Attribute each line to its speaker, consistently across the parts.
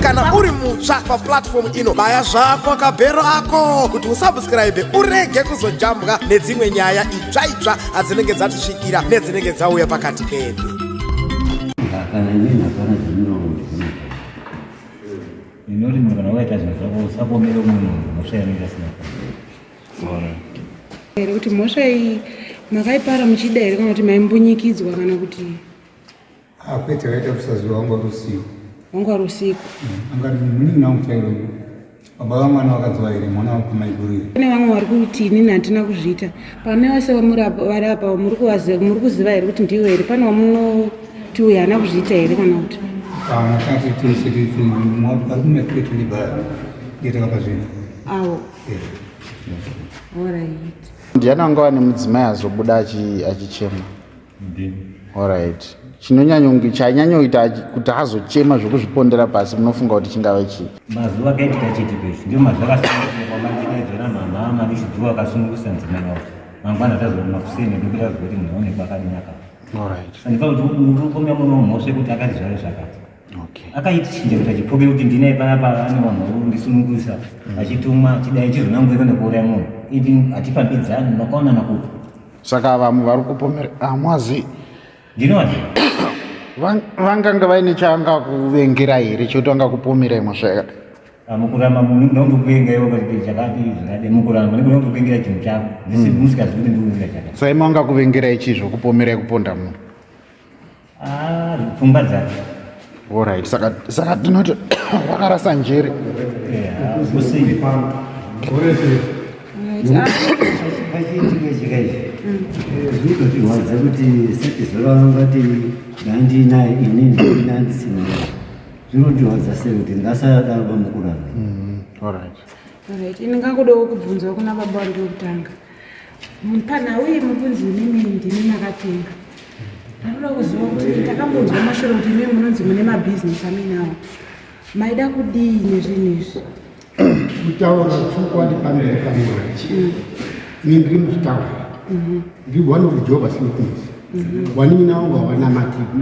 Speaker 1: Kana uri mutsva paplatform ino baya zvako kabhero ako kuti usubscribe urege kuzojambwa nedzimwe nyaya itsva adzinenge dzatisvikira nedzinenge dzauya pakati pedu.
Speaker 2: Kuti mhosva iyi makaipara muchida here kana kuti maimbunyikidzwa kana kuti
Speaker 3: kwete waita kusaziva wanga
Speaker 2: usiku
Speaker 3: angati munini nangu chairo baba vamwana vakadziva here mwana wakumaigurira.
Speaker 2: Pane vamwe vari kuti inini handina kuzviita. Pane vose vari apa muri kuziva here kuti ndiwo here? Pane wamunoti uyu haana kuzviita here kana kuti
Speaker 3: kana kati teseti vari kumekwetulibara ngetakapazvina
Speaker 2: awo alright.
Speaker 4: Ndiani anga ane mudzimai azobuda achichema? Alright. Chanyanyoita kuti azochema zvokuzvipondera pasi munofunga kuti chingava chii?
Speaker 5: Mazuva akaitika chiti peshu ndio mazuva akasiyana mama nichidziwa akasunungusa ndzimai wavo mangwana tazoona kuseni ndokuti azoti munoonekwa akadinyaka.
Speaker 4: Alright.
Speaker 5: Sandika kuti murukomya muno mhosve kuti akadzizvare zvakati.
Speaker 4: Okay.
Speaker 5: Akaitishinde kuti achipoke kuti ndinaye panapa ane vanhu ndisunungusa achitumwa chidai chizonangweka nekuuraya munhu ivi hatipambidzani makaona nakuti
Speaker 4: saka vamwe vari kupomera mwazi
Speaker 5: ndinoti
Speaker 4: vanganga vaine chaanga kuvengera here chotanga kupomera mhosva yakati
Speaker 5: mukurama munhu ndokuvenga iwo kuti chakati zvakade mukurama ndokuvengera chinhu chako musikazi kuti ndikuvengera chakati
Speaker 4: so imanga kuvengerai chizvo kupomerai kuponda munhu
Speaker 5: pfungwa dzake.
Speaker 4: Alright, saka tinoti vakarasa njere
Speaker 6: zvinototirwadza kuti setizorangati ndandinaye inini ndandisina zvinotirwadza sei kuti ndasadaro pamukurama.
Speaker 2: Alright, ini ngangodawo kubvunzawo kuna baba vari kokutanga panhau iyi mubvunzi inini ndini makatenga ndinoda kuziva kuti ndakambonzwa mashoko kuti imi munonzi mune mabhizinesi aminawo maida kudii nezvinhu izvi?
Speaker 3: Kutaura chokwadi pamberi pamwari ini ndiri muchitaura ndiri one of the Jehovah's Witnesses wanini navo havanamativi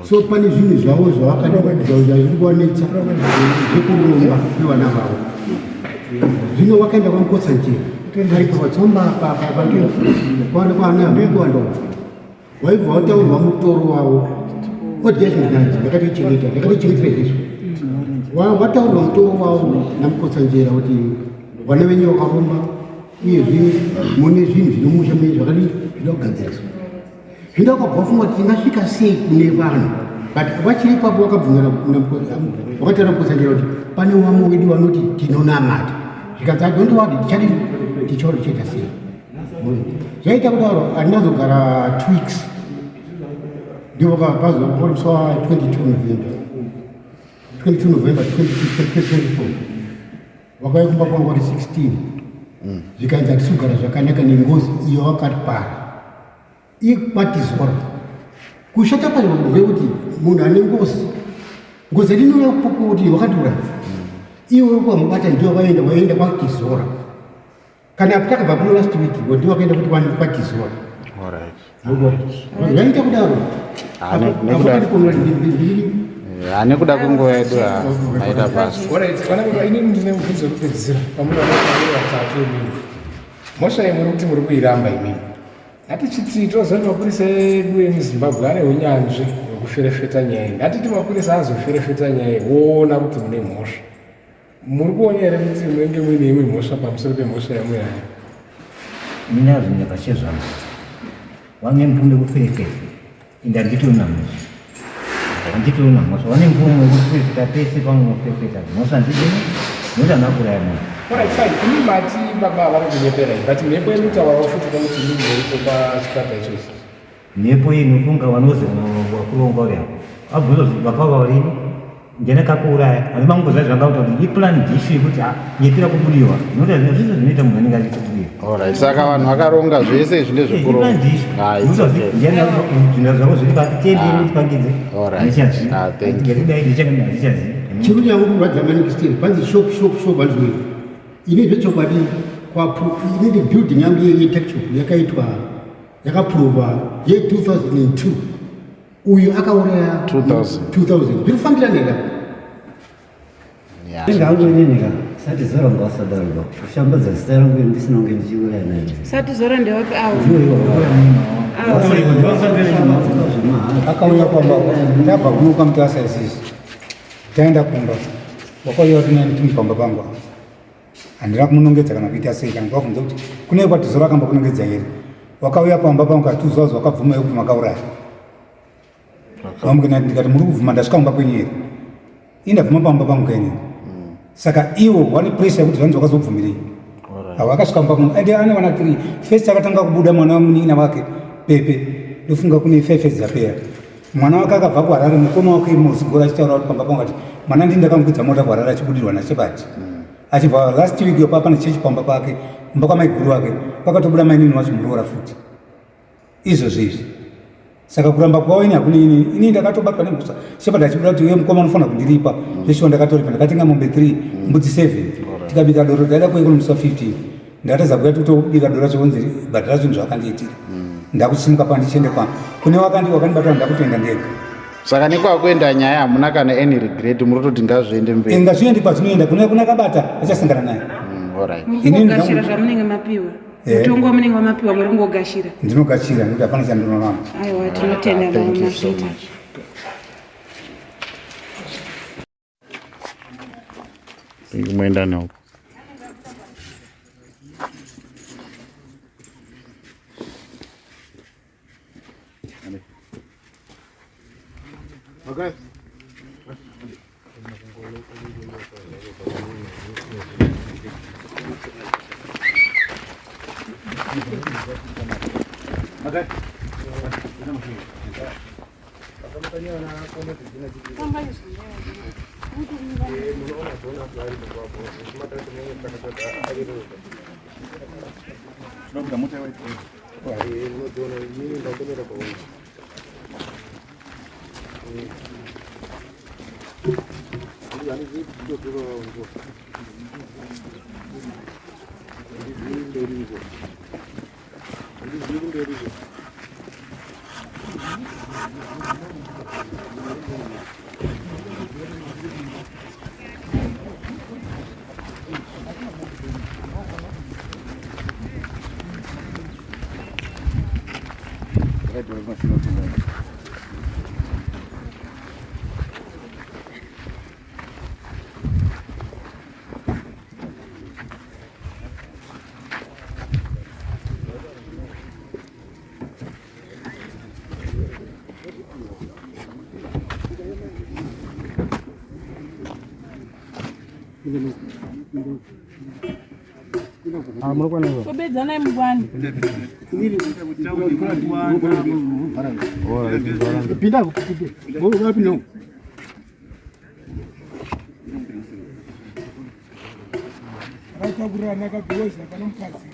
Speaker 3: so pane zvinhu zvavo zvavakada kudzauza zviri kuvanetsa zvekuromba nevana vavo zvino vakaenda kwamukotsa njera ari pavatsomba pavanekwanamekuwandoo waibva wataurwa mutoro wavo ndakatichengeta izvo wataurwa mutoro wavo namukotsanjera kuti vana venyu vakaromba uye zvino mune zvinhu zvinomusha mune zvakadii zvida kugadziriswa zvino wakabva funga kuti tingasvika sei kune vanhu but vachiri ipapo wakabvunzana wakataura mukotsanjera kuti pane vamwe wedu vanoti tinonamata zvikadza dondowati tichadii tichauricheta sei zvaita kudaro handinazogara 2 weeks ndio vakapazwa kuporiswa 22 November 2024 vakaikumba kwangu vari 16 zvikanzi hatisogara zvakanaka nengozi iyo vakatipara ikwatizora kushata kwacho ngekuti munhu ane ngozi rinouya kuti wakatora iwe kwamubata ndio waenda kwatizora kana takabva kuno last week ndio wakaenda kuti kwatizora zvaita kudaro
Speaker 4: hane kuda kunguva yedu aita basi.
Speaker 7: Inini ndine mubvunzo wekupedzisira pamunhu vatatu emini mhosva imuri kuti muri kuiramba imini hatichiti tozoti mapurisa edu emuzimbabwe ane unyanzvi hwekuferefeta nyaya iyi hatiti mapurisa azoferefeta nyaya iyi woona kuti mune mhosva muri kuona here kuti munenge muine imwe mhosva pamusoro pemhosva yamuyayo?
Speaker 5: Minazvinya pachezvamo vane mvumo yekuferefeta inda nditoona mhosva handitoona mhosva vane mvumo yekuferefeta pese pamunofefeta mhosva ndidini mhosva nakuraya munhu.
Speaker 7: Alright, fine. Ini mati baba vari kunyepera iyi but mhepo yemutaura futi pamuti mimi iripo pachipata ichochi
Speaker 5: mhepo iyi inofunga vanozi wakuronga uri apo abvunza kuti vakauva varini ngenakakuuraya ani mangoza zvangauta kuti iplan dishi yekuti nyepira kubudiwa inoita zvese zvinoita munhu anenge achikubudiwa.
Speaker 4: Alright, saka vanhu vakaronga zvese zvine zvikuru.
Speaker 5: Zvinhu zvako zviri patenderi kuti pangidze hazvichazivi.
Speaker 3: Chiro changu kurwadza maningi still panzi shop vanzwe ine zvechokwadi ine building yangu yetechshop yakaitwa yakaprova ye2002 uyu akauraya 2000 zvirifambira neda
Speaker 6: ingangoinenika sati zora ngawasadarwa kushambadza zita rangu ndisinonge ndichiuraya naye
Speaker 2: Sati Zora ndewapi awo?
Speaker 8: akauya kwamba ndabva kunoka mutasa isisi taenda kumba wakauya kuti nani pamba pangu handina kumunongedza kana kuita sei kana kwabvunza kuti kune kwati Zora akamba kunongedza here wakauya pamba pangu katuzauzi wakabvuma yekuti makauraya vamukena ndikati muri kubvuma ndasvika kumba kwenyu here indabvuma pamba pangu kaine saka iwo vane pressure yekuti vanzi wakazobvumirei awo akasvika kumba pangu ende ane vana 3 first akatanga kubuda mwana wamunin'ina wake Pepe ndofunga kune 5 years dzapera mwana wake akabva kuharare mukoma wake muzigora achitaura kuti pamba pangu ati mwana ndi ndakamukudza mota kuharare achibudirwa nachebati achibva last week yopa pana chechi pamba pake kumba kwamaiguru wake kwakatobuda mainini wacho muroora futi izvozvo izvi saka kuramba kwavo ini hakuna ini ndakatobatwa nembusa shepard achibuda kuti iwe mukoma unofanira kundiripa zveshuwa ndakatoripa ndakatenga mombe 3 mbudzi 7 tikabika doro daida kuekuna musi wa 15 ndakatadza kuya tikutobika doro racho kunzi bhadhara zvinhu zvakandiitira ndakusimuka pandichiende kwangu kune wakandibatwa ndakutoenda ndega
Speaker 4: saka nekwakuenda nyaya hamuna kana any regret murototi ngazviende mberi
Speaker 8: ngazviende kwazvinoenda kuna kabata achasangana naye
Speaker 2: murikungogashira zvamunenge mapiwa mutongo wamunenge wamapiwa muri kungogashira
Speaker 8: ndinogashira nekuti hapana chandinoona
Speaker 2: aiwa tinotenda mazvita
Speaker 4: moenda nawo
Speaker 3: Okay.
Speaker 2: Kobedzana mugwani.
Speaker 3: Pinda kupinde. Ngo ngapi no?
Speaker 8: akagura nakagoza kana mukadzi